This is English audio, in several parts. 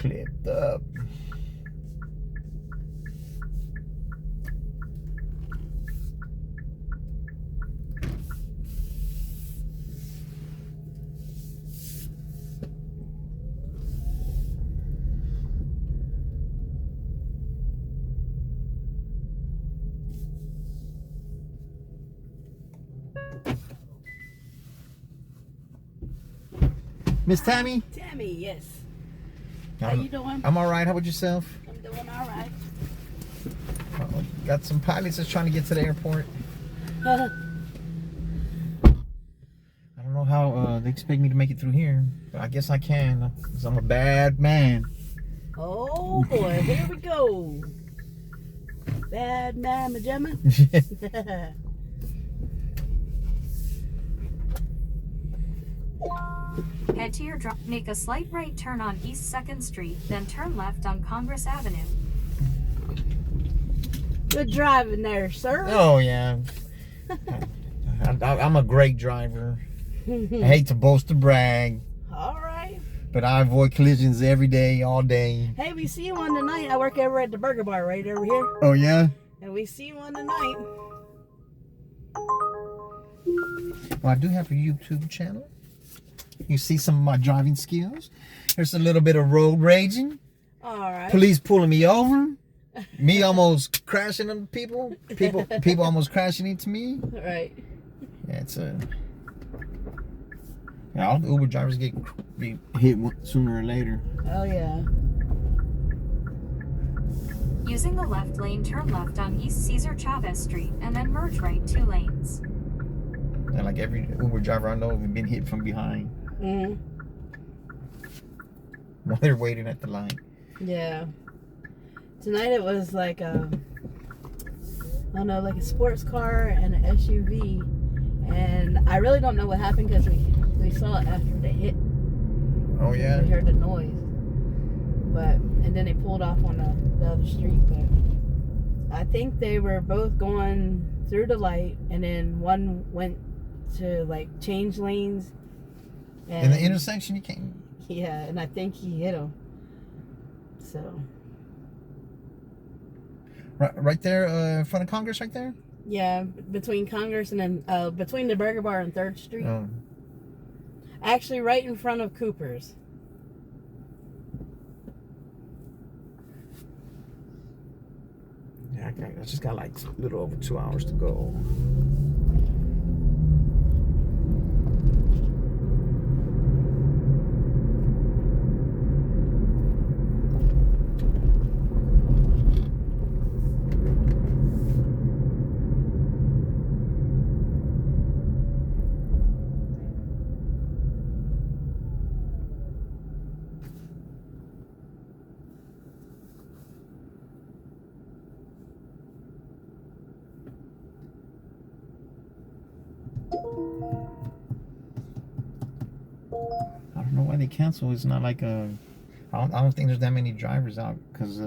clipped up. Miss Tammy? Tammy, yes. How you doing? I'm all right. How about yourself? I'm doing all right. Got some pilots that's trying to get to the airport. I don't know how they expect me to make it through here, but I guess I can, because I'm a bad man. Oh boy, here we go. Bad man, Majema. Head to your drop. Make a slight right turn on East 2nd Street, then turn left on Congress Avenue. Good driving there, sir. Oh, yeah. I'm a great driver. I hate to boast or brag, All right. but I avoid collisions every day, all day. Hey, we see one tonight. I work over at the Burger Bar right over here. Oh, yeah? And we see one tonight. Well, I do have a YouTube channel. You see some of my driving skills. There's a little bit of road raging. All right. Police pulling me over. Me almost crashing into people. People almost crashing into me. All right. Yeah, it's a... Yeah, all the Uber drivers be hit sooner or later. Oh, yeah. Using the left lane, turn left on East Cesar Chavez Street, and then merge right 2 lanes. And like every Uber driver I know have been hit from behind Mm-hmm. while they're waiting at the line. Yeah. Tonight it was like I don't know, like a sports car and an SUV. And I really don't know what happened because we saw it after the hit. Oh, yeah? We heard the noise. And then they pulled off on the other street. But I think they were both going through the light, and then one went to like change lanes. And, In the intersection, you can't... Yeah, and I think he hit him. So... Right there in front of Congress, right there? Yeah, between Congress and then between the Burger Bar and 3rd Street. Oh. Actually, right in front of Cooper's. Yeah, I just got like a little over 2 hours to go. I don't know why they cancel. It's not like a... I don't think there's that many drivers out, because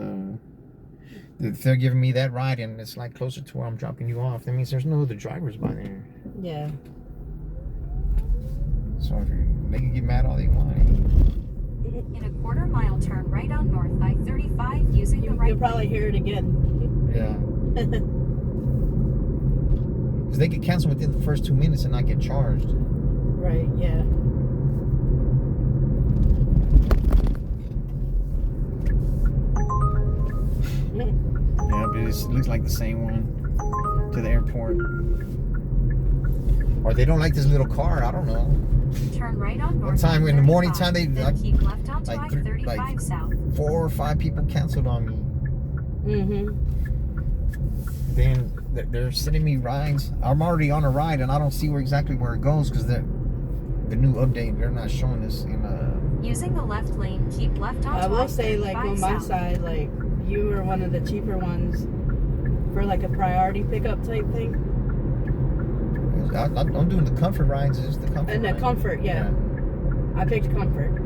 if they're giving me that ride and it's like closer to where I'm dropping you off, that means there's no other drivers by there. Yeah. So they can get mad all they want. In a quarter-mile, turn right on North I-35 using the right You'll probably hear it again. Yeah. Because they get canceled within the first 2 minutes and not get charged. Right, yeah. Yeah, but it looks like the same one to the airport. Or they don't like this little car. I don't know. Turn right on North. One time in the morning time, they then keep left onto like I-35 South. 4 or 5 people canceled on me. Mm-hmm. Then they're sending me rides. I'm already on a ride and I don't see exactly where it goes, because the new update, they're not showing us in Using the left lane, keep left onto I will say, like, on my South. side, like, you were one of the cheaper ones for, like, a priority pickup type thing. I'm doing the comfort rides. It's the comfort And the ride. comfort, yeah. I picked comfort.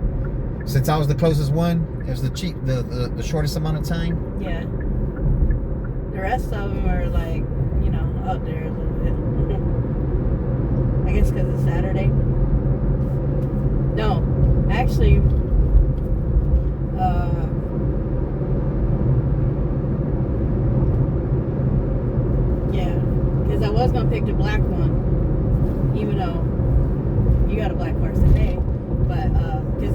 Since I was the closest one, it was the shortest amount of time. Yeah. The rest of them are, like, you know, out there a little bit. I guess because it's Saturday. No, actually,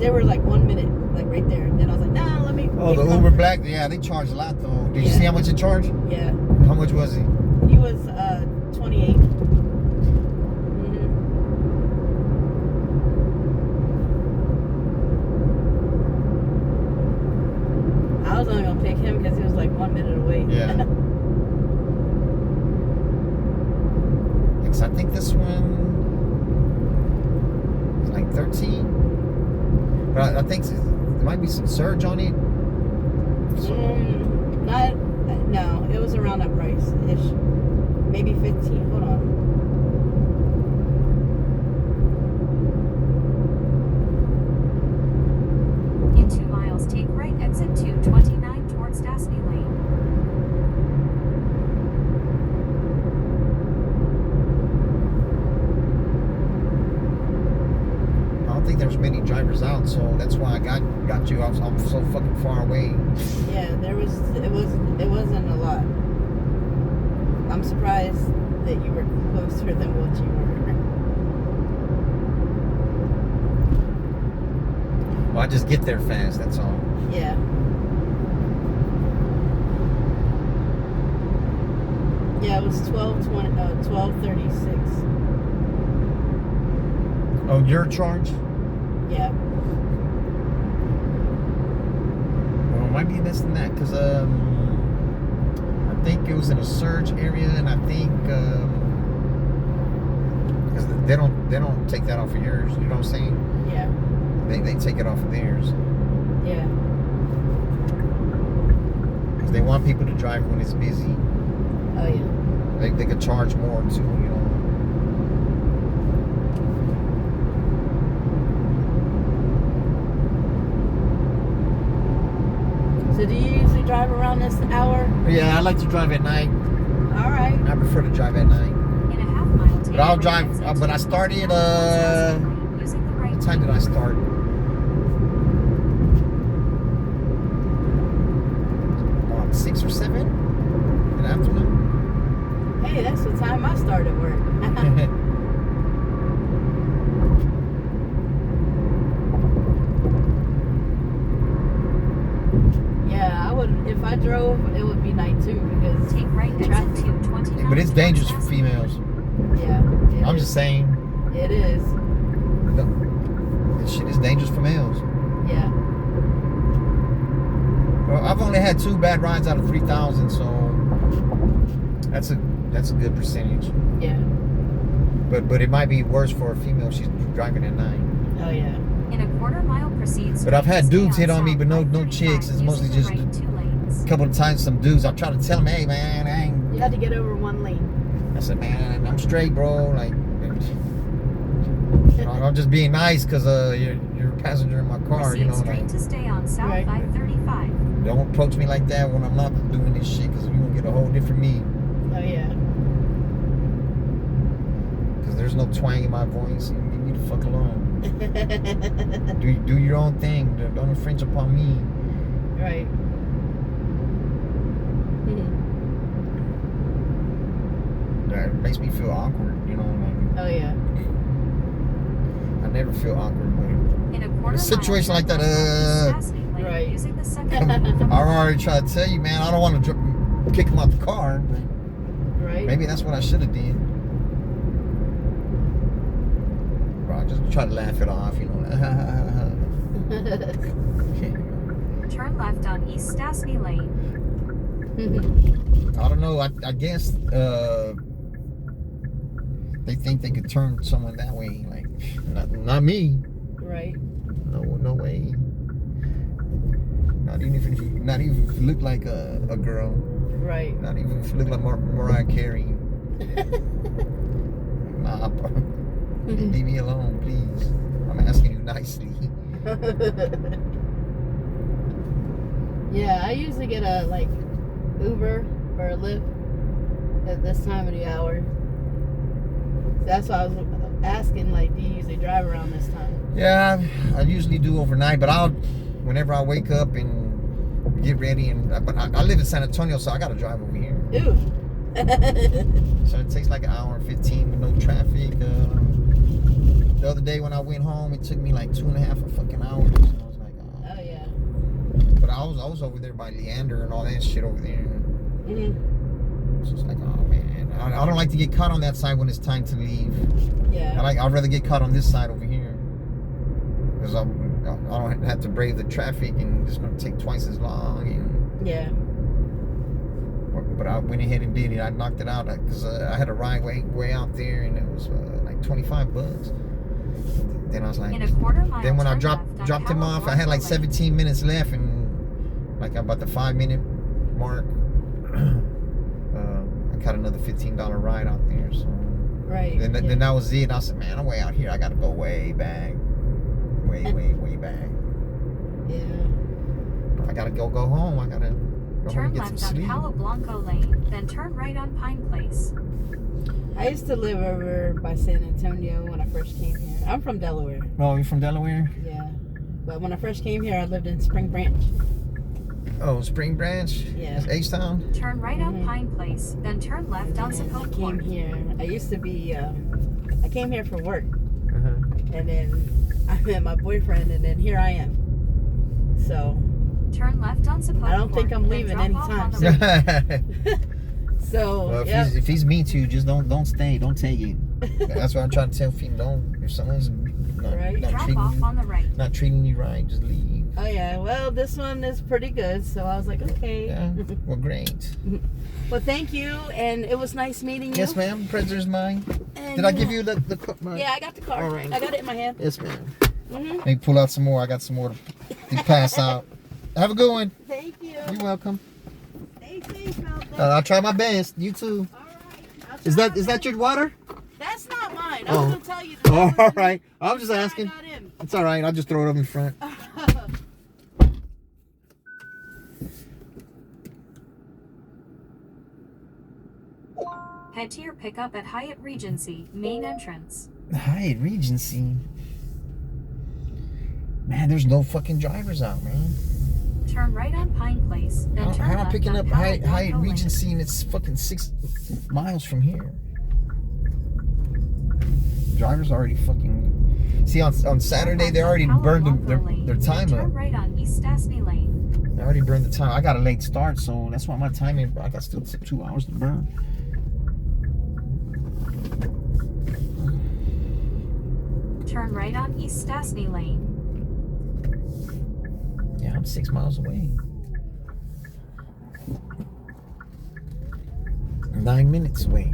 they were like 1 minute, like right there. And then I was like, nah, let me. Oh, the Uber Black, yeah, they charge a lot though. Did you Yeah. see how much it charged? Yeah, How much was it? he was 28. Mhm. I was only gonna pick him because he was like 1 minute away. Yeah. Because I think this one is like 13. But I think there might be some surge on it. So, Not, no, it was around that price ish. Maybe 15. Hold on. In 2 miles, take right exit 229 towards Dasney Lane. I don't think there's many drivers out, so that's why I got you. I'm so fucking far away. Yeah, it wasn't a lot. I'm surprised that you were closer than what you were. Well, I just get there fast, that's all. Yeah. Yeah, it was 12:36. Oh, your charge? Yeah. Well, it might be less than that, because I think it was in a surge area, and I think because they don't take that off of yours. You know what I'm saying? Yeah. They take it off of theirs Yeah. because they want people to drive when it's busy. Oh yeah. They could charge more too. You know. So do you usually drive around this hour? Yeah, I like to drive at night. All right. I prefer to drive at night. In a half mile, take But I'll right drive. exit But I started. 229 towards Dasney Lane, using the right What time did I start? About 6 or 7 in the afternoon. Hey, that's the time I started work. Yeah, I would. If I drove, it would be night too because Take right exit traffic. 229 But it's towards dangerous for Dasney females. Yeah. it I'm is. just saying. It is. This shit is dangerous for males. Yeah. Well, I've only had 2 bad rides out of 3,000, so that's a good percentage. Yeah. But it might be worse for a female. She's driving at night. Oh yeah. In a quarter mile, proceed But I've had straight to dudes stay hit on me, south but no I-35, chicks. It's mostly using the just right 2 lanes. a couple of times some dudes. I try to tell them, hey man, I ain't. You had to get over one lane. I said, man, I'm straight, bro. Like, you know, I'm just being nice because you're a passenger in my car. You Proceed know, straight like, to stay on South Right. I-35. don't approach me like that when I'm not doing this shit because you're gonna get a whole different me. Oh yeah. Because there's no twang in my voice. You leave me the fuck alone. Do your own thing. Don't infringe upon me. Right. That makes me feel awkward. You know, like Oh yeah. I never feel awkward, but In a quarter situation mile, like that, Dasney Lane, Right. using the second I already tried to tell you, man. I don't want to kick him out the car. But Right. maybe that's what I should have did. Bro, I just try to laugh it off, you know. Turn left on East Dasney Lane. I don't know. I guess they think they could turn someone that way. Like, not me. Right. No way. Not even if you look like a girl. Right. Not even if you look like Mariah Carey. Nah, bro. Leave me alone, please. I'm asking you nicely. Yeah, I usually get a like Uber or a Lyft at this time of the hour. That's why I was asking, like, do you usually drive around this time? Yeah, I usually do overnight, but whenever I wake up and get ready, but I live in San Antonio, so I gotta drive over here. Ooh. So it takes like an hour and 15 with no traffic. the other day when I went home, it took me like 2.5 fucking hours. And I was like, oh. Oh yeah. But I was over there by Leander and all that shit over there. Mhm. It's just like, oh man, I don't like to get caught on that side when it's time to leave. Yeah. I'd rather get caught on this side over here because I don't have to brave the traffic and it's gonna take twice as long. And, Yeah. but I went ahead and did it. I knocked it out because I had a ride way out there and it was like $25. Then I was like, In a quarter mile, then when I turn dropped left on him off, I had like Cowabunga Lane. 17 minutes left and like about the 5-minute mark, I got another $15 ride out there. So Right. then that was it. I said, man, I'm way out here. I gotta go way back, way back. Yeah. I gotta go home. I gotta go home Turn and get some left on sleep. Palo Blanco Lane, then turn right on Pine Place. I used to live over by San Antonio when I first came here. I'm from Delaware. Oh, you from Delaware? Yeah. But when I first came here, I lived in Spring Branch. Oh, Spring Branch? Yeah. That's H-Town? Turn right on Mhm. Pine Place, then turn left on And I Zapote came Court. here. I used to be. I came here for work, Uh-huh. and then I met my boyfriend, and then here I am. So, Turn left on Zapote I don't think Court, I'm then leaving drop off anytime on the soon. right. so Well, yeah. if he's mean to you, just don't stay. Don't take it. That's what I'm trying to tell people. If someone's not, Right. not Drop treating off you, on the right. not treating you right, just leave. Oh yeah. Well, this one is pretty good. So I was like, okay. Yeah. Well, great. Well, thank you, and it was nice meeting you. Yes, ma'am. Pleasure's mine. And Did I give you the my... Yeah, I got the card. All right. I got it in my hand. Yes, ma'am. Mm-hmm. Maybe pull out some more. I got some more to pass out. Have a good one. Thank you. You're welcome. Stay safe out there. I'll try my best. You too. All right. I'll Is try that my your water? best. That's not mine. Oh. I was gonna tell you. That Oh, was all right. I'm just I asking. got in. It's all right. I'll just throw it up in front. Head to your pickup at Hyatt Regency, main entrance. Hyatt Regency. Man, there's no fucking drivers out, man. Turn right on Pine Place, then turn How am I left picking on up Palo Hyatt Blanco Lane. Regency and it's fucking 6 miles from here? Drivers already fucking. See, on Saturday they already Palo burned Blanco Lane, their then time turn up. right on East Stastny Lane. I already burned the time. I got a late start, so that's why my timing. I got still 2 hours to burn. Turn right on East Stastny Lane. Yeah, I'm 6 miles away. 9 minutes away.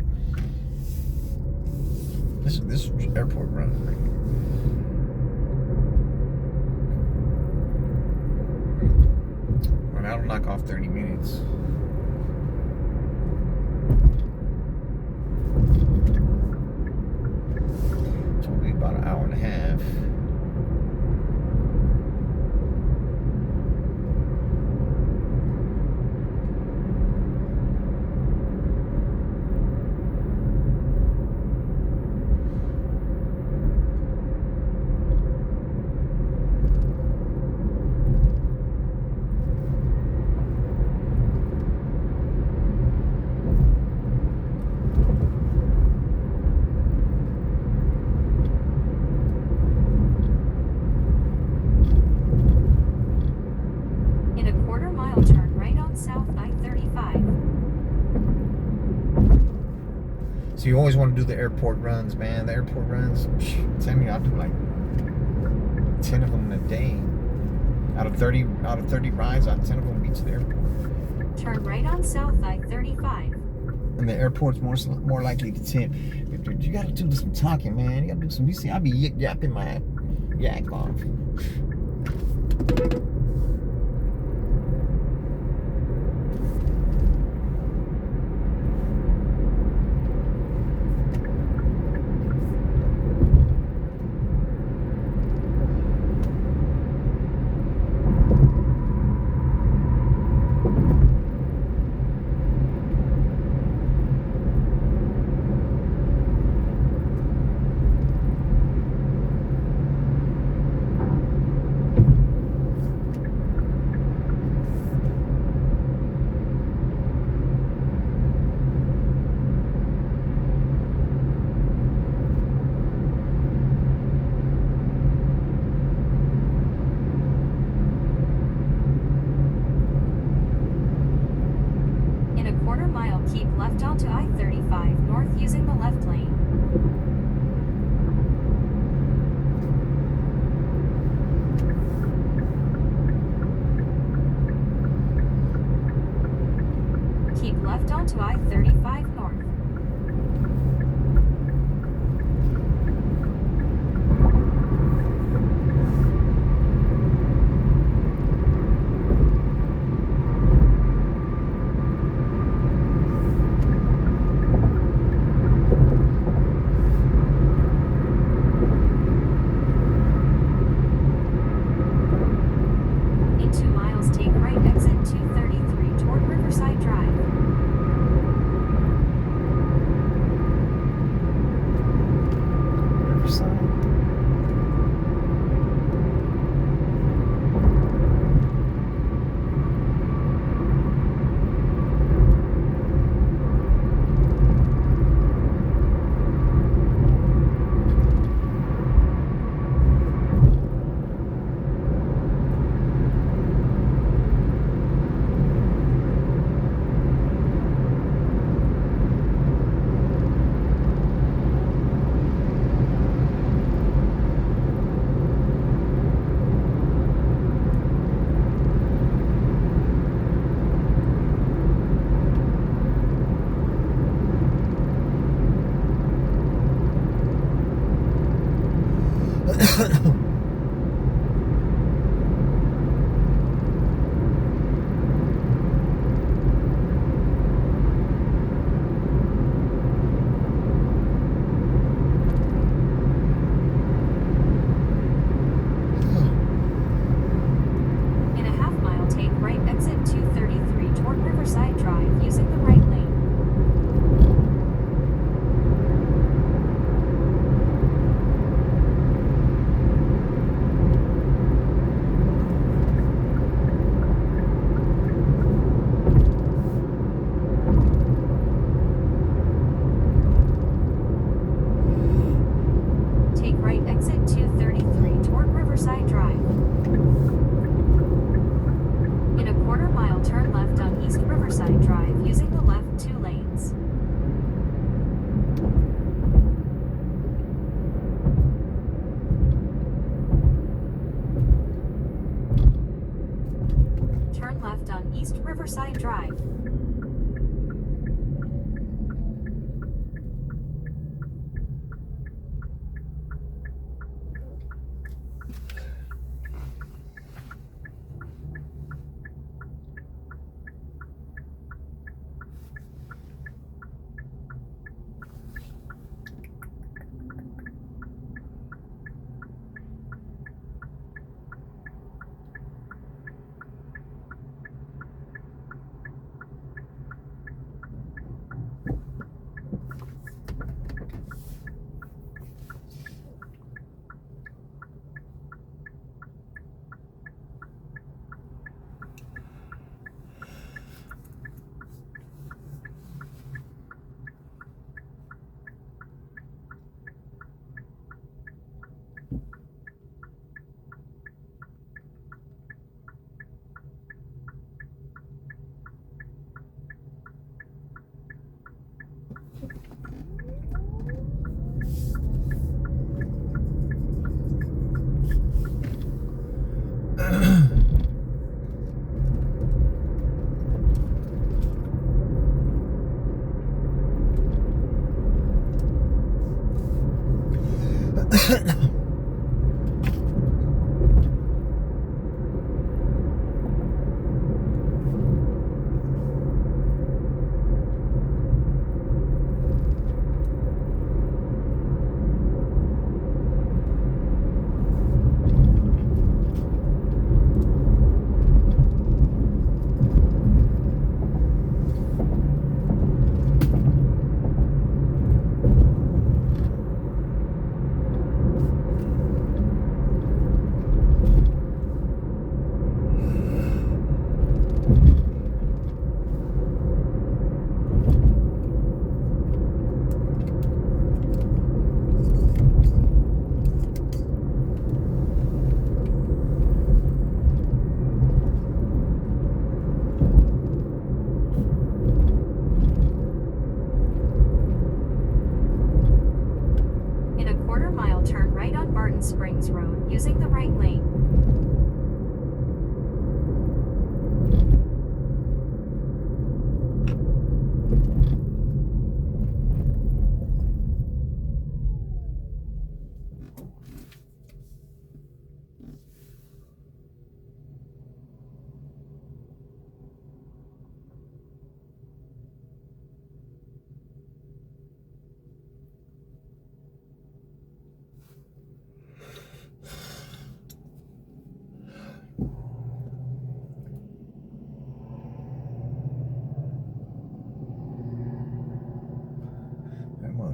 This is airport run. Well, that'll knock off 30 minutes. It's only about an hour and a half. In a quarter mile, turn right on South I-35. So you always want to do the airport runs, man. The airport runs, tell me, I'll do like 10 of them in a day. Out of 30 rides, 10 of them be to the airport. Turn right on South I-35. And the airport's more likely to tip. You gotta do some talking, man. You gotta do some. You see, I be yapping my yak off. Keep left onto I-35 north using the left lane. Keep left onto I-35 north. In 2 miles, take right exit 233 toward Riverside Drive. Riverside. In a half mile, take right exit 233 toward Riverside Drive using the right lane. Take right exit 233 toward Riverside Drive. In a quarter mile, turn left on East Riverside Drive using the left 2 lanes. Turn left on East Riverside Drive.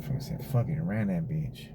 Motherfucker said, fuck it, and ran that bitch.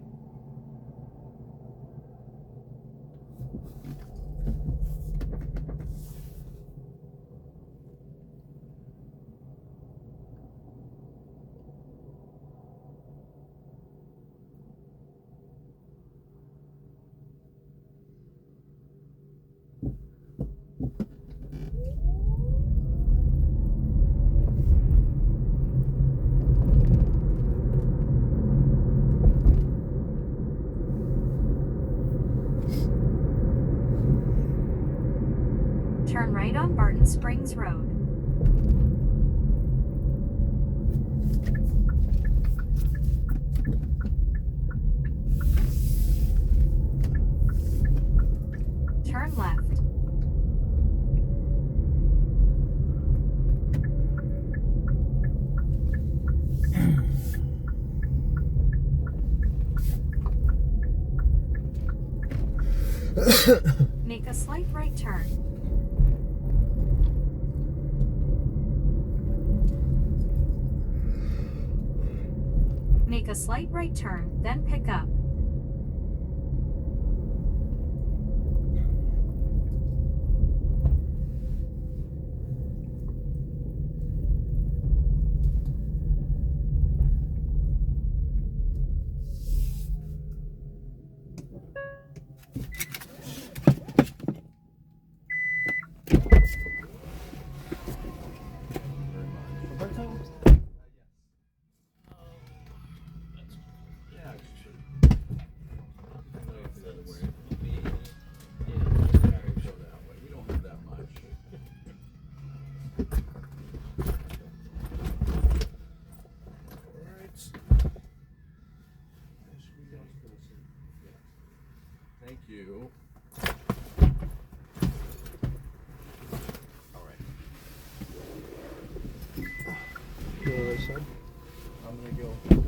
Turn right on Barton Springs Road. Turn left. Make a slight right turn. Make a slight right turn, then pick up. Thank you. All right. Go to the other side. I'm gonna go.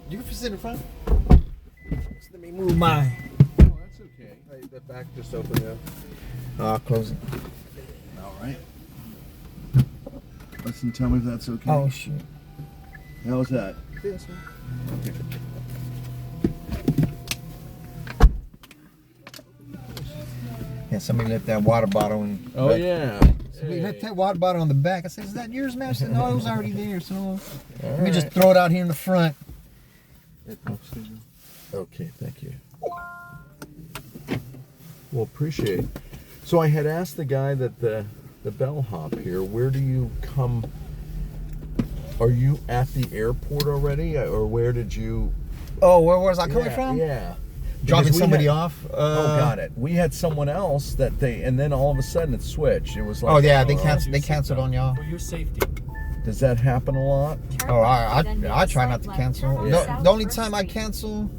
You can sit in front. Just let me move my. Oh, that's okay. Hey, the back just open up. I'll close it. All right. Listen, tell me if that's okay. Oh shit. How's that? This one. Okay. Yeah, somebody left that water bottle in. Oh back. yeah. Somebody left that water bottle on the back. I said, "Is that yours, man?" I said, "No, it was already there." So let me just throw it out here in the front. Okay, thank you. Well, appreciate. So I had asked the guy that the bellhop here, where do you come? Are you at the airport already, or where did you? Oh, where was I coming from? Yeah. Dropping Because we somebody had- off. Oh, got it. We had someone else that and then all of a sudden it switched. It was like, Oh yeah, they oh, canceled. They canceled on y'all. For your safety. Does that happen a lot? Turn Oh, left, then make I a try slight not to left cancel. turn on Yeah. South The only First time I Street. cancel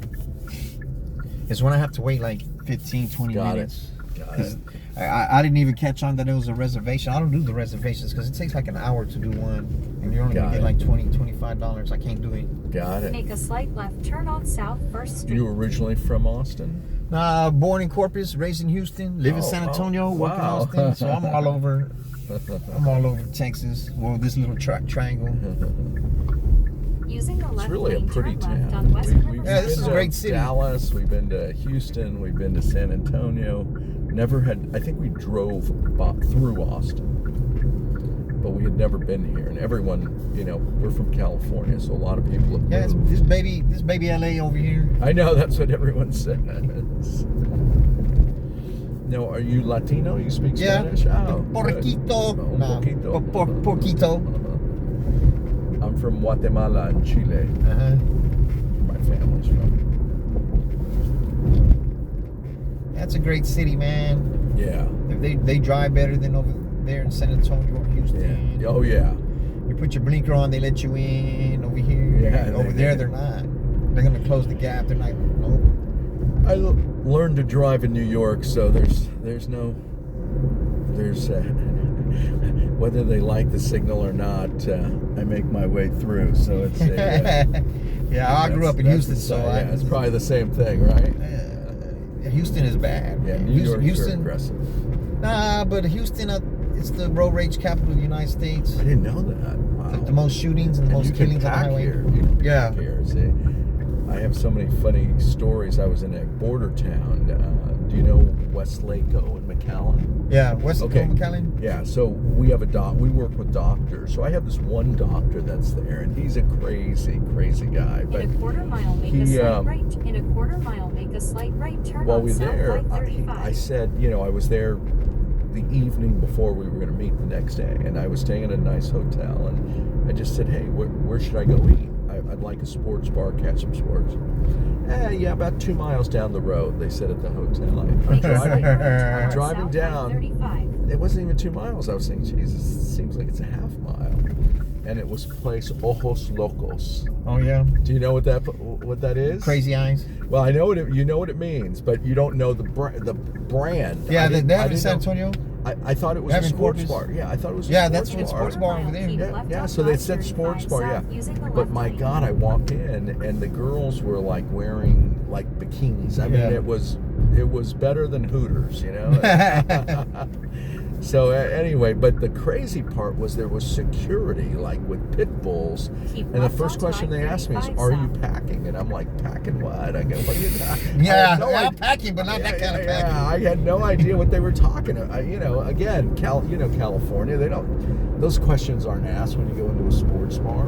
is when I have to wait like 15, 20 Got it. minutes. Got 'Cause it. I didn't even catch on that it was a reservation. I don't do the reservations because it takes like an hour to do one, and you're only Got gonna it. get like $20, $25. I can't do it. Got it. Make a slight left turn on South First Street. You originally from Austin? Born in Corpus, raised in Houston, live in Oh, San oh, Antonio, work in wow. Austin. So I'm all over. I'm all over Texas. Well, this little triangle. Using the It's left really a lane, pretty turn left town. on West We've Riverside Yeah, this been is a to great city. Dallas, we've been to Houston, we've been to San Antonio. Never had. I think we drove through Austin, but we had never been here. And everyone, you know, we're from California, so a lot of people have Yeah, it's, moved. this baby LA over here. I know that's what everyone says. No, are you Latino? You speak Yeah. Spanish? Oh, good. Porquito. Un Nah, poquito. Porquito. I'm from Guatemala and Chile. Uh-huh. My family's from. That's a great city, man. Yeah. They drive better than over there in San Antonio or Houston. Yeah. Oh yeah. You put your blinker on, they let you in. Over here, Yeah, over they- there, they're not. They're gonna close the gap. They're like, nope. I learned to drive in New York, so there's whether they like the signal or not, I make my way through. So it's Yeah, I grew up in Houston, so yeah, it's probably the same thing, right? Houston is bad. Yeah, New York's very aggressive. Nah, but Houston, it's the road rage capital of the United States. I didn't know that. Wow. The most shootings and the most you can killings on the pack highway. here. You can Yeah. pack here. See, I have so many funny stories. I was in a border town. Do you know Westlaco and McAllen? Yeah, West Okay. McAllen. Yeah, so we have we work with doctors. So I have this one doctor that's there, and he's a crazy guy. But In a quarter mile, make he, a slight right. In a quarter mile, make a slight right. Turn while on we were South there, 535. I said, you know, I was there the evening before we were going to meet the next day, and I was staying in a nice hotel, and I just said, hey, where should I go eat? I'd like a sports bar, catch some sports. Yeah, about 2 miles down the road, they said at the hotel. Make a slight right. Turn on driving South down. 535. It wasn't even 2 miles. I was saying, Jesus, it seems like it's a half mile. And it was place Ojos Locos. Oh yeah, Do you know what that is? crazy eyes. Well, I know you know what it means, but you don't know the brand. Yeah, I they didn't- they I have in didn't San know- Antonio. I thought it was They a have in sports Corpus. bar. Yeah, I thought it was a Yeah, sports that's what bar. sports bar over there. Keep Yeah, left yeah. on So they said 535 sports bar. Yeah. south using the But left my lane. God, I walked in and the girls were like wearing like bikinis. I mean, Yeah. it was better than Hooters, you know. So anyway, but the crazy part was there was security, like with pit bulls. Keep And the left first on question they asked me is, 535 "Are you south. packing?" And I'm like, "Packing what?" I go, "What are you packing?" Yeah, I had no I'm idea- packing, but not that kind of packing. Yeah, I had no idea what they were talking about. You know, again, California, they don't. Those questions aren't asked when you go into a sports bar.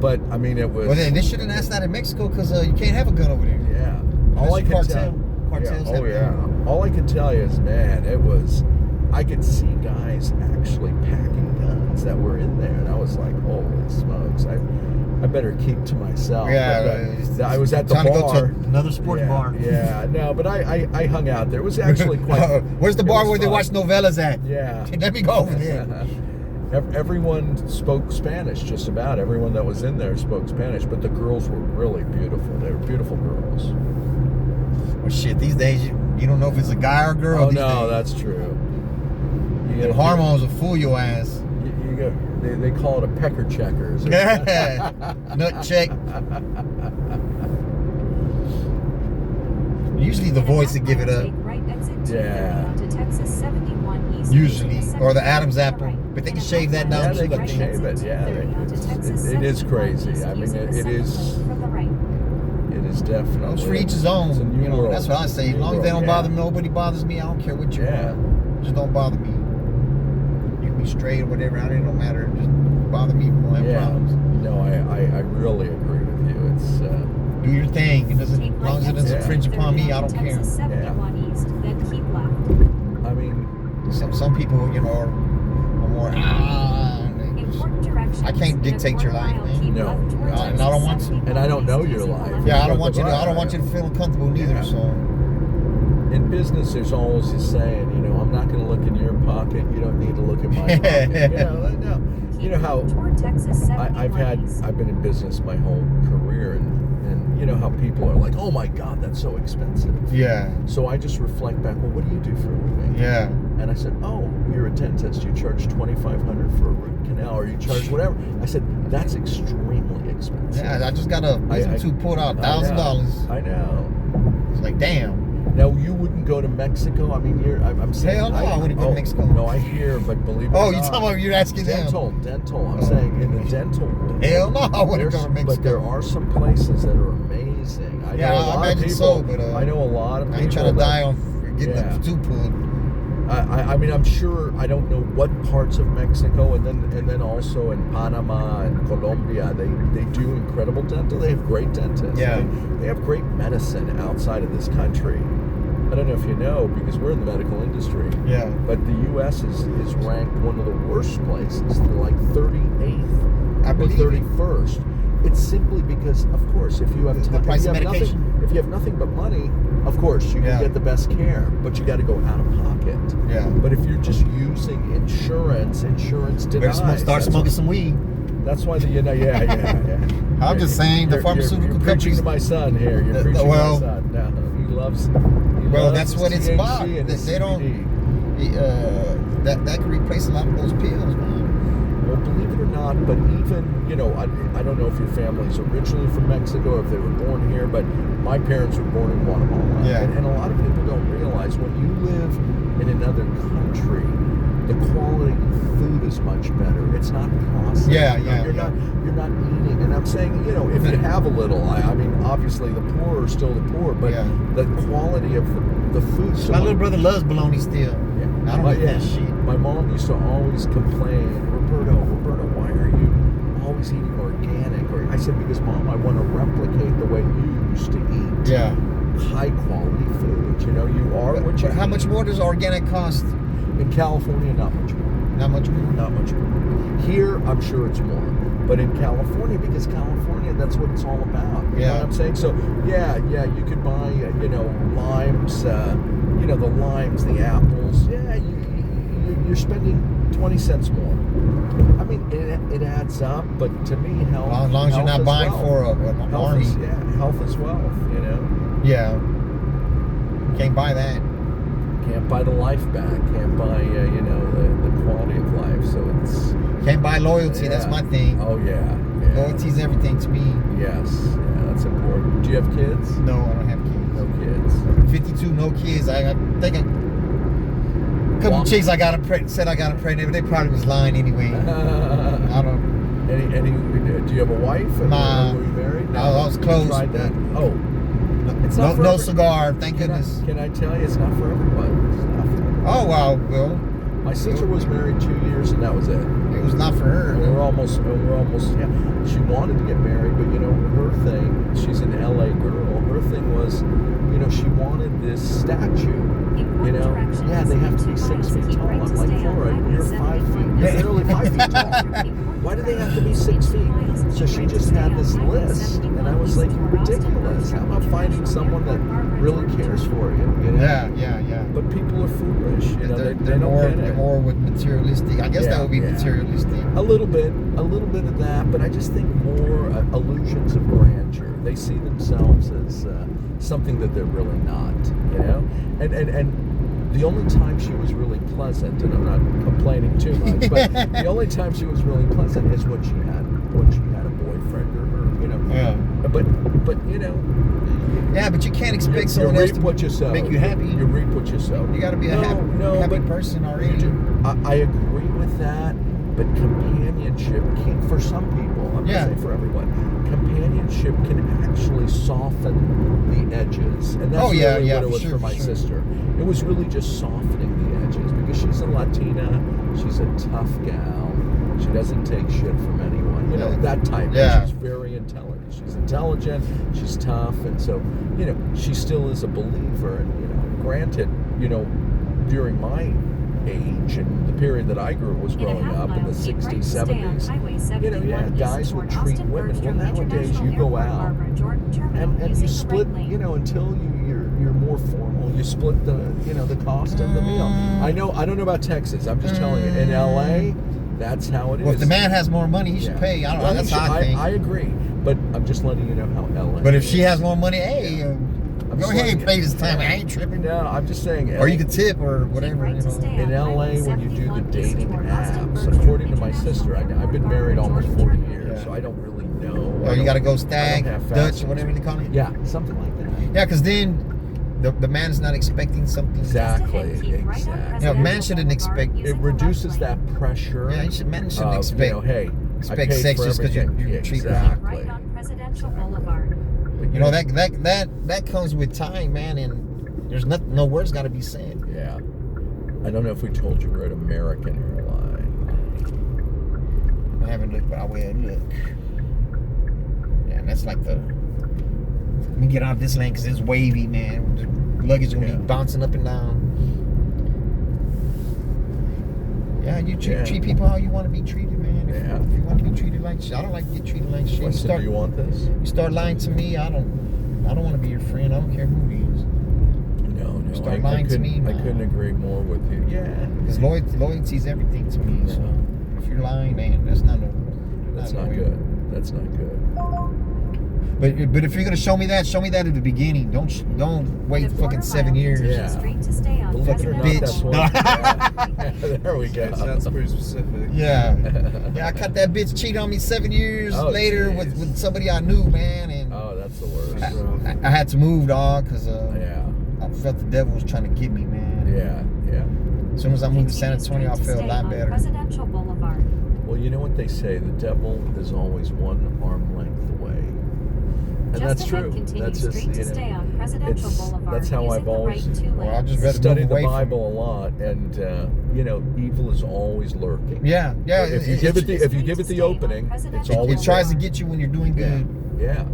But I mean, it was. Well, they shouldn't ask that in Mexico because you can't have a gun over there. Yeah. All I Unless can you're tell. Cartels Yeah. have Oh a yeah. gun. All I can tell you is, man, it was. I could see guys actually packing guns that were in there, and I was like, holy smokes! I better keep to myself. Yeah, But, I was at the time bar. to go to another sports yeah, bar. Yeah, no, but I hung out there. It was actually quite. Where's the it bar was where they fun. watch novellas at? Yeah. Let me go over there. Everyone spoke Spanish, just about. Everyone that was in there spoke Spanish, but the girls were really beautiful. They were beautiful girls. Well, shit, these days you don't know if it's a guy or a girl. Oh, these no, days. that's true. The hormones will fool your ass. You go, they call it a pecker checkers. Nut check. Usually the voice would give it up. Yeah. Usually. Or the Adam's apple. But they can shave that down Yeah, too. they Like can shave it. Yeah, it is crazy. I mean, it is definitely. It's for each his own. It's a new You know, world. that's what I say. As New long as they world, don't bother yeah. me, nobody bothers me. I don't care what you Yeah. are. Just don't bother me. You can be straight or whatever. It don't matter. Just bother me. We won't have Yeah. problems. No, I really agree with you. It's. Do your thing. It doesn't. As long as it doesn't Yeah. infringe upon me, I don't care. Texas 71 east, then keep left. I mean, Some people, you know, are more. Important directions. I can't dictate your life, man. No. And I don't want to. And I don't know your life. Yeah, I don't want you to. I don't want you to feel uncomfortable neither. Yeah. So in business, there's always this saying, you know, I'm not going to look in your pocket. You don't need to look in my pocket. You know how Toward Texas 71 I've been in business my whole career, and you know how people are like, oh my God, that's so expensive. yeah, So I just reflect back, well, what do you do for a living? yeah. And I said, oh, you're a dentist. You charge $2,500 for a root canal, or you charge whatever. I said, that's extremely expensive. Yeah, I just got a wisdom tooth pulled out $1,000. I know. It's like, damn. Now you wouldn't go to Mexico. I mean, I'm saying. Hell no, I wouldn't go to Mexico. No, I hear, but believe it or Oh, not. you talking about you're asking them? Dental. I'm Oh. saying in the dental. Hell no, I wouldn't go to But Mexico. there are some places that are amazing. I Yeah, know a I lot of imagine people, so, but, I know a lot of people. I ain't trying to that- die on getting Yeah. the tooth pulled. I mean, I'm sure. I don't know what parts of Mexico, and then also in Panama and Colombia, they do incredible dental. They have great dentists. Yeah. They have great medicine outside of this country. I don't know if you know, because we're in the medical industry. Yeah. But the U.S. is ranked one of the worst places. They're like 38th I or believe it. 31st. It's simply because, of course, if you have The price if of you have medication. if you have nothing but money, of course you Yeah. can get the best care, but you got to go out of pocket. Yeah. But if you're just using insurance denies. Better start smoking some weed. That's why yeah. I'm just saying, the You're pharmaceutical preaching companies. to my son here. You're The- preaching well- to my son. No, he loves. Well, that's what it's THC about. and They don't- CBD. That could replace a lot of those pills, man. Well, believe it or not, but even, you know, I don't know if your family's originally from Mexico or if they were born here, but my parents were born in Guatemala. Yeah. And a lot of people don't realize when you live in another country, the quality of food is much better. It's not processed. Yeah, You know, yeah, You're yeah. not eating. And I'm saying, you know, if you have a little, I mean, obviously the poor are still the poor, but Yeah. the quality of the food. So My little brother loves bologna still. Yeah. I don't eat that shit. My mom used to always complain, Roberto, why are you always eating organic? Or I said, because Mom, I want to replicate the way you used to eat. Yeah. High quality food. You know, you are what you But how eat. much more does organic cost? In California? Not much more. Not much more. Not much more. Here, I'm sure it's more. But in California, because California, that's what it's all about. You know Yeah. what I'm saying? So, yeah, you could buy, you know, limes, you know, the limes, the apples. Yeah, you're spending 20 cents more. I mean, it adds up, but to me, health. As long as you're health not is buying wealth. for an Health army. is, health is wealth, you know? Yeah. Can't buy that. Can't buy the life back. Can't buy, you know, the quality of life. So it's... Can't buy loyalty. That's Yeah. my thing. Oh, yeah. Loyalty's everything to me. Yes. Yeah, that's important. Do you have kids? No, I don't have kids. No kids. 52, no kids. I think a couple Wow. chicks said I got a pregnant, but they probably was lying anyway. I don't. Any? Do you have a wife? Nah. Were you married? No. I was You close, tried that? Oh. It's No, not for no every- cigar. Thank Can goodness. can I tell you, it's not for everyone. It's not for everyone. Oh wow, well, My sister was married 2 years, and that was it. it was not for her. And we're almost. Yeah. She wanted to get married, but you know, her thing. She's an LA girl. Her thing was, you know, she wanted this statue. You know, yeah, they have to be 6 feet tall. I'm like, Laura, you're 5 feet. You're barely 5 feet tall. Why do they have to be 6 feet? So she just had this list, and I was like, you're ridiculous. How about finding someone that really cares for you? You know? Yeah. But people are foolish. You know, They're they don't more, get they're it. more with materialistic. I guess Yeah, that would be yeah. materialistic. A little bit of that, but I just think more illusions of grandeur. They see themselves as something that they're really not, you know. And the only time she was really pleasant, and I'm not complaining too much, but the only time she was really pleasant is when she had a boyfriend or you know. Yeah. But you know. Yeah, but you can't expect You someone else reap to what you sow. make you happy. You reap what you sow. You got to be a happy person already. I agree with that, but companionship can, for some people, I'm Yeah. not saying for everyone, companionship can actually soften the edges. And that's Oh, yeah, really yeah, what it for was sure, for my for sure. sister. It was really just softening the edges because she's a Latina, she's a tough gal, she doesn't take shit from anyone. You know, Yeah. that type. Yeah. She's very intelligent. She's intelligent, she's tough, and so, you know, she still is a believer. And, you know, granted, you know, during my age and the period that I was growing up in the 60s, 70s, you know, yeah, guys would treat women. Well, nowadays you go out and you split, you know, until you're more formal, you split the, you know, the cost of the meal. I don't know about Texas. I'm just telling you, in LA, that's how it is. Well, if the man has more money, he should Yeah. pay. I don't know. Well, That's he should. how I think. I agree, but I'm just letting you know how LA. But if is. she has more money, hey, I'm go just ahead letting and pay you- this time. I ain't tripping. No, I'm just saying. Or you could tip or whatever. You know. In LA, when you do the dating apps, according to my sister, I've been married almost 40 years, Yeah. so I don't really know. Or you got to go stag, stag, Dutch, or whatever they call it. Yeah, something like that. Yeah, because then the man is not expecting something. Exactly. Yeah, man shouldn't expect. It reduces that pressure. Yeah, man shouldn't of, expect. You know, hey, I expect paid sex for just 'cause you everything. treat her. Exactly. Right on Presidential Boulevard. But, You know that comes with time, man, and there's no words got to be said. Yeah. I don't know if we told you we're at American Airlines. I haven't looked, but I will look. Yeah, and that's like the. Let me get out of this lane because it's wavy, man. The luggage gonna Yeah. be bouncing up and down. Yeah, you treat people how you want to be treated, man. If you want to be treated like shit, I don't like to get treated like shit. Listen, do you want this? You start lying to me, I don't want to be your friend. I don't care who he is. No. Start lying to me, I man. couldn't agree more with you. Yeah. Because loyalty is everything to me. So if you're lying, man, that's not That's not loyal. good. That's not good. But if you're gonna show me that at the beginning. Don't wait fucking 7 years. Yeah. Street to stay on Believe it or not, Presidential that's Bitch. one. There we go. That's pretty specific. Yeah, I cut that bitch cheat on me 7 years Oh, later geez. with somebody I knew, man, and Oh, that's the worst. That's rough. I had to move, dog, because Yeah. I felt the devil was trying to get me, man. Yeah. So soon as I moved to San Continue Antonio, I straight to felt a stay lot on better. Presidential Boulevard. Well, you know what they say, the devil is always one arm length away. And Just that's ahead, true. continue That's just, straight to stay on Presidential Boulevard. that's how using I've the always right two Well, I lanes. just rather studied move the away from Bible a lot, and evil is always lurking. Yeah. If you give it the opening, it's always It tries to there. get you when you're doing good. Yeah.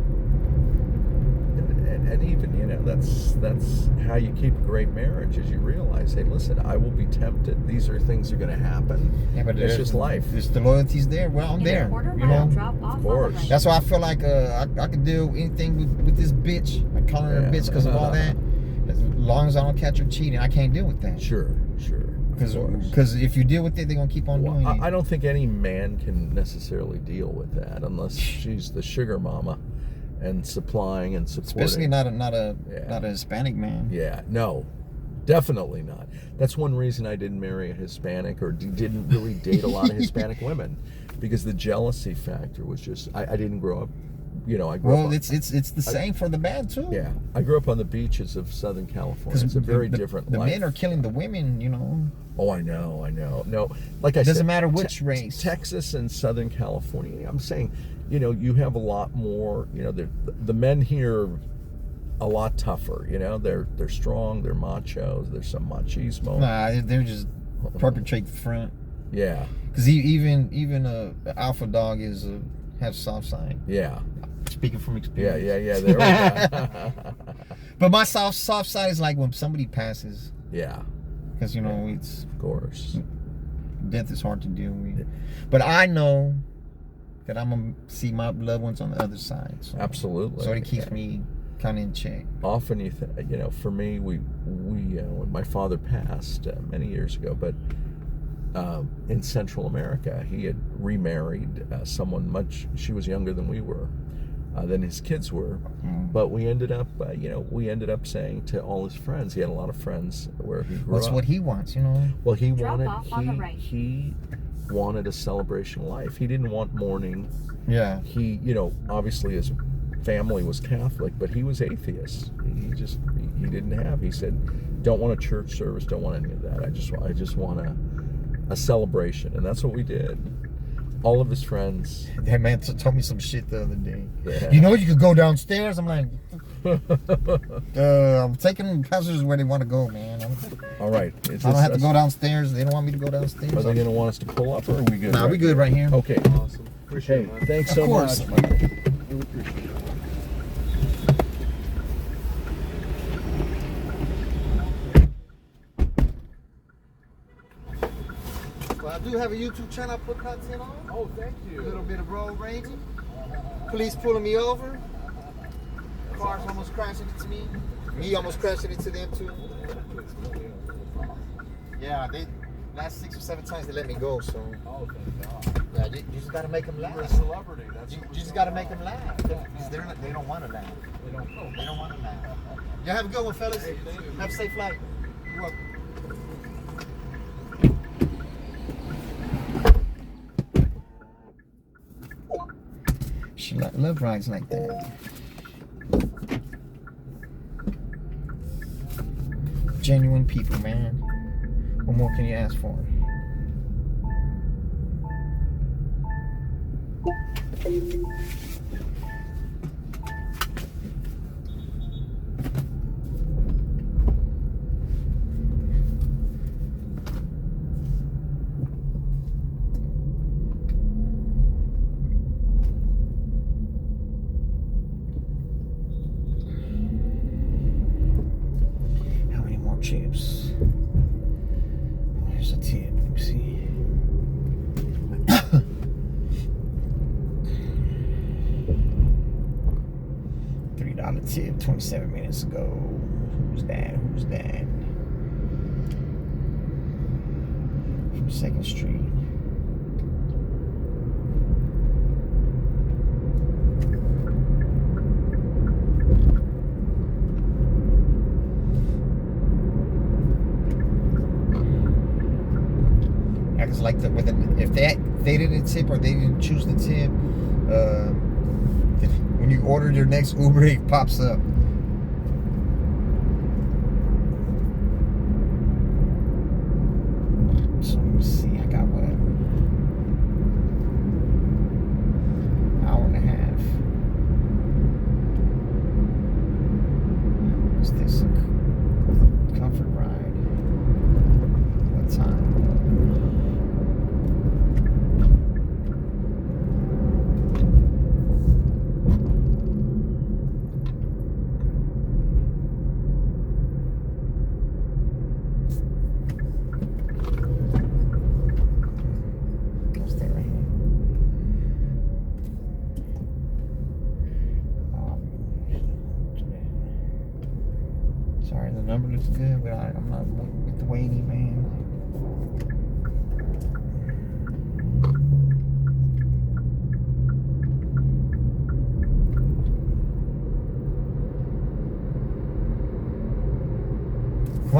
And even, that's how you keep a great marriage, is you realize, hey, listen, I will be tempted. These are things that are going to happen. Yeah, but It's just life. The loyalty's there. Well, I'm In there. a quarter You mile know. drop off on the course. right. That's why I feel like I could do anything with this bitch. I call her a Yeah. bitch because of all that. As long as I don't catch her cheating, I can't deal with that. Sure. Because if you deal with it, they're gonna keep on doing Well, it. I don't think any man can necessarily deal with that unless she's the sugar mama and supplying and supporting. Especially not a Yeah. Hispanic man. Yeah, no, definitely not. That's one reason I didn't marry a Hispanic or didn't really date a lot of Hispanic women, because the jealousy factor was just, I didn't grow up, I grew Well, up. it's the same for the bad too. Yeah, I grew up on the beaches of Southern California. It's a very different The life. men are killing the women. Oh, I know. No, like I said, Doesn't matter which race. Texas and Southern California. I'm saying, you have a lot more. The men here, a lot tougher. They're strong. They're machos. There's some machismo. Nah, they're just perpetrate the front. Yeah, Because even a alpha dog has soft side. yeah, Speaking from experience. yeah. There we go. But my soft side is like when somebody passes, Yeah, because it's of course. death is hard to deal with. But I know that I'm gonna see my loved ones on the other side. So, Absolutely. So it keeps me kind of in check. Often for me, we when my father passed many years ago, but in Central America, he had remarried someone she was younger than we were, than his kids were. But we ended up saying to all his friends, he had a lot of friends where he grew That's up. what he wants, Well, he Drop off on the right. he wanted a celebration of life. He didn't want mourning. Yeah. He, obviously his family was Catholic, but he was atheist. He didn't have. He said, "Don't want a church service. Don't want any of that. I just want a celebration," and that's what we did. All of his friends. That man told me some shit the other day. Yeah. You could go downstairs. I'm like, I'm taking passengers where they want to go, man. All right. I don't have to go downstairs. They don't want me to go downstairs. Are they going to want us to pull up, or are we good? Nah, we good right here. Okay. Awesome. Appreciate it, man. Thanks Of so course. much. Really appreciate it. Well, I do have a YouTube channel I put content on. Oh, thank A you. little bit of road raging. Police pulling me over. Cars almost crashing into me. Me almost crashing into them too. Yeah, they last 6 or 7 times they let me go. So Oh, thank God. yeah, you just gotta make them laugh. You're a celebrity. That's You what just gotta make them laugh. Because they don't want to laugh. they don't know. They don't want to laugh. Y'all have a good one, fellas. Have a safe flight. You're welcome. She love rides like that. Genuine people, man. What more can you ask for? How many more chips? Here's a tip. Let me see. $3 tip 27 minutes ago. Who's that? Who's that? From 2nd Street. Yeah, 'cause like if they didn't tip or they didn't choose the tip, when you order your next Uber, it pops up.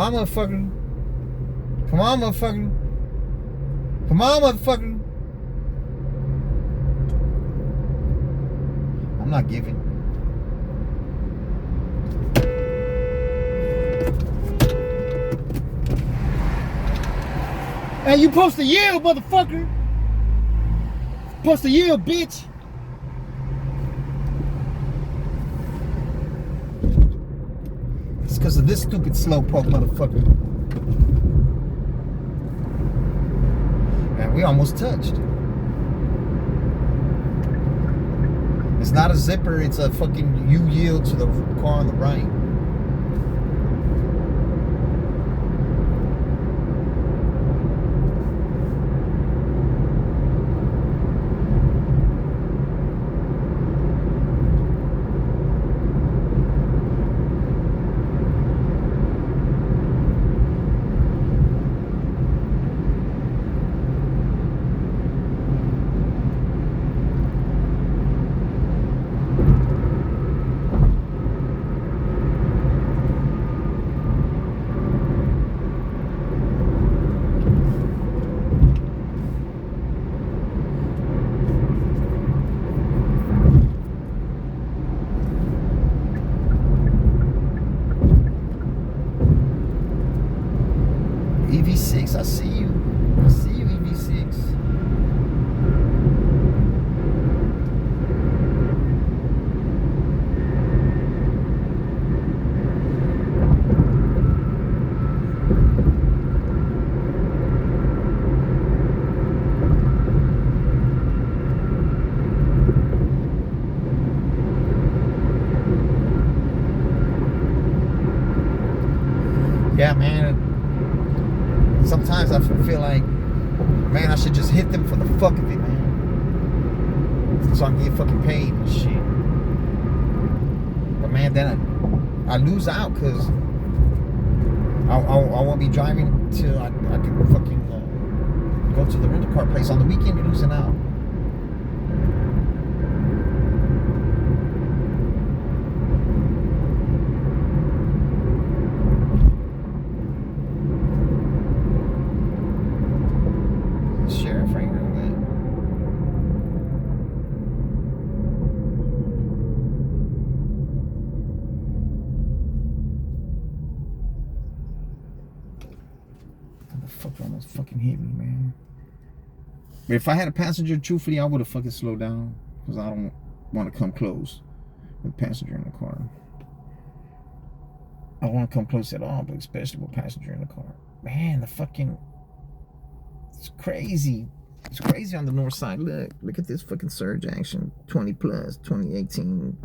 on, motherfucker. Come on, motherfucker. Come on, motherfucker. I'm not giving. Hey, you supposed to yield, motherfucker. Supposed to yield, bitch. It's because of this stupid slowpoke motherfucker. Man, we almost touched. It's not a zipper, it's a fucking you yield to the car on the right. EV6, I see you. I see you, EV6. Yeah, man. Sometimes I feel like, man, I should just hit them for the fuck of it, man. So I can get fucking paid and shit. But man, then I lose out because I won't be driving till I can fucking go to the rental car place on the weekend. You're losing out. Sheriff right here. The fuck almost fucking hit me, man. But if I had a passenger, truthfully, I would have fucking slowed down because I don't want to come close with a passenger in the car. I don't want to come close at all, but especially with a passenger in the car. Man, the fucking... It's crazy. It's crazy on the north side. Look at this fucking surge action. 20 plus, 2018.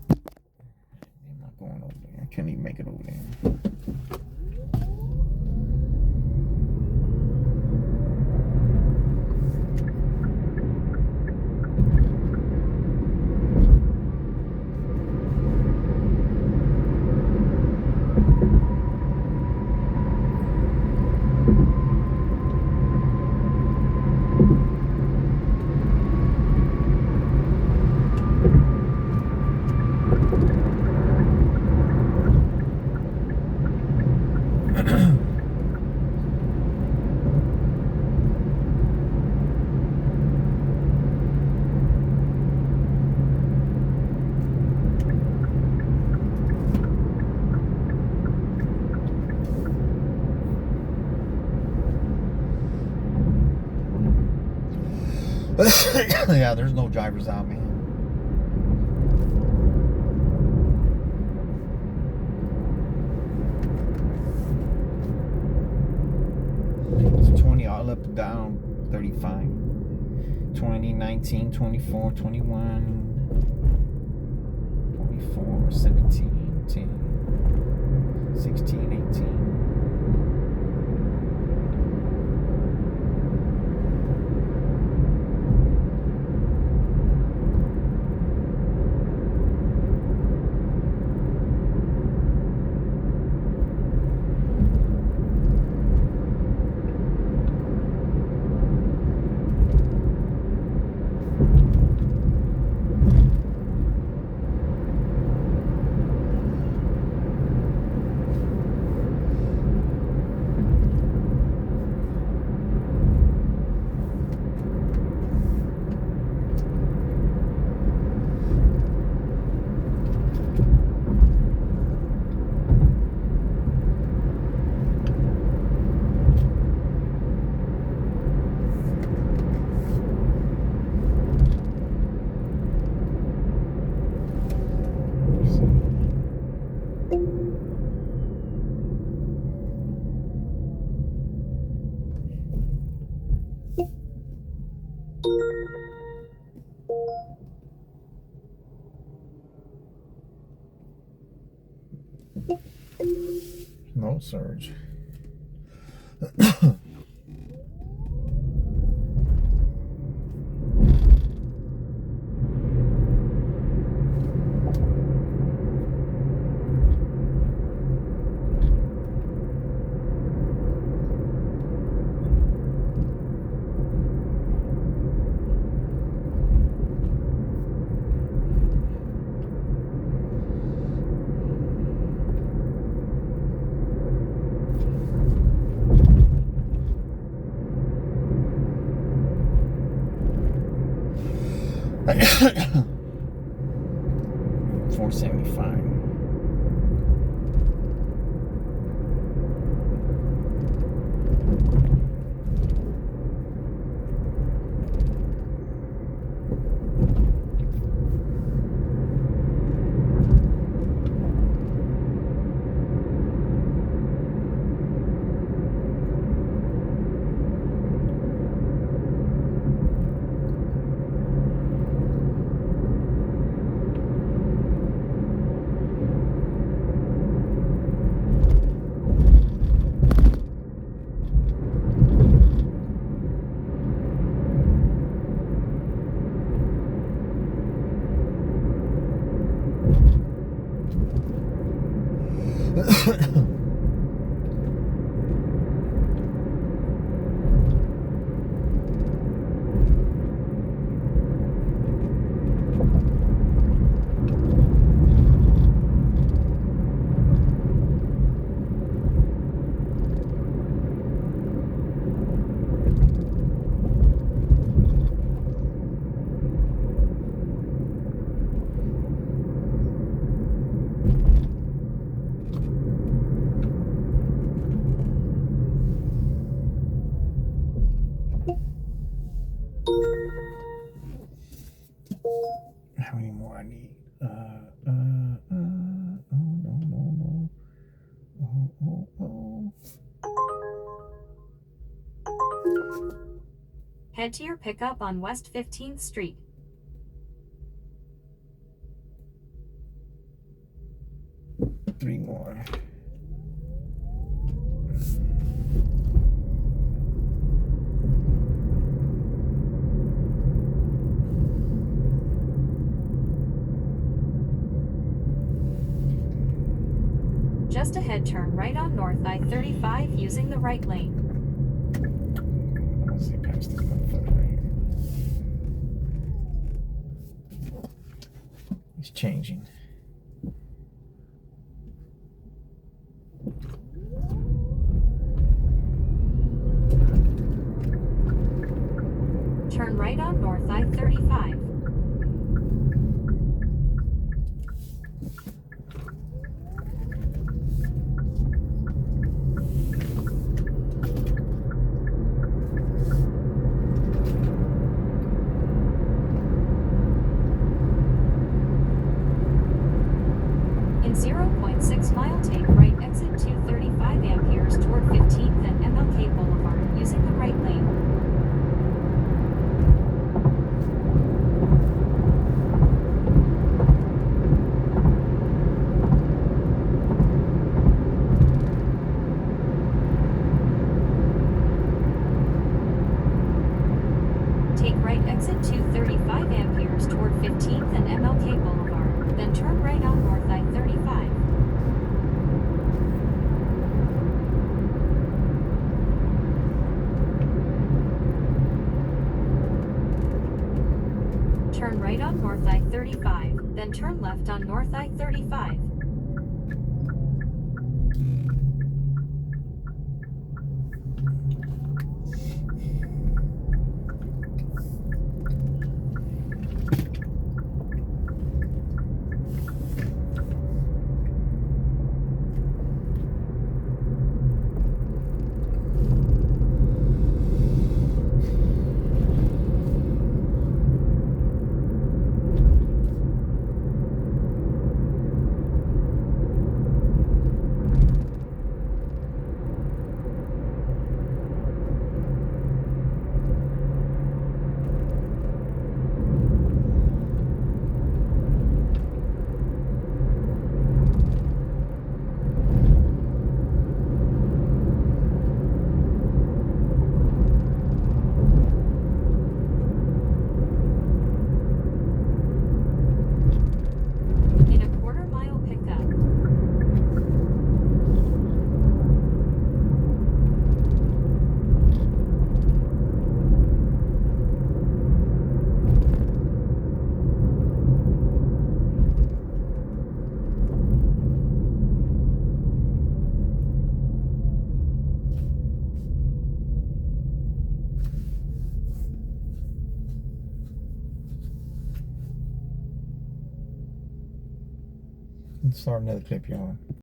I'm not going over there. I can't even make it over there. Yeah, there's no drivers out, man. It's 20 all up and down, 35. 20, 19, 24, 21, 24, 17, 10, 16, 18. No surge. $475. How many more I need? Oh, no. Head to your pickup on West 15th Street. Three more. Just ahead, turn right on North I-35 using the right lane. Let's see past this motherfucker right here. He's changing. Turn right on North I-35. In 0.6 mile, take right exit 235 amperes toward 15th and MLK Boulevard using the right lane. Take right exit 235 amperes toward 15th and MLK Boulevard, then turn right on North I-35. Turn right on North I-35, then turn left on North I-35. Let's start another clip, y'all.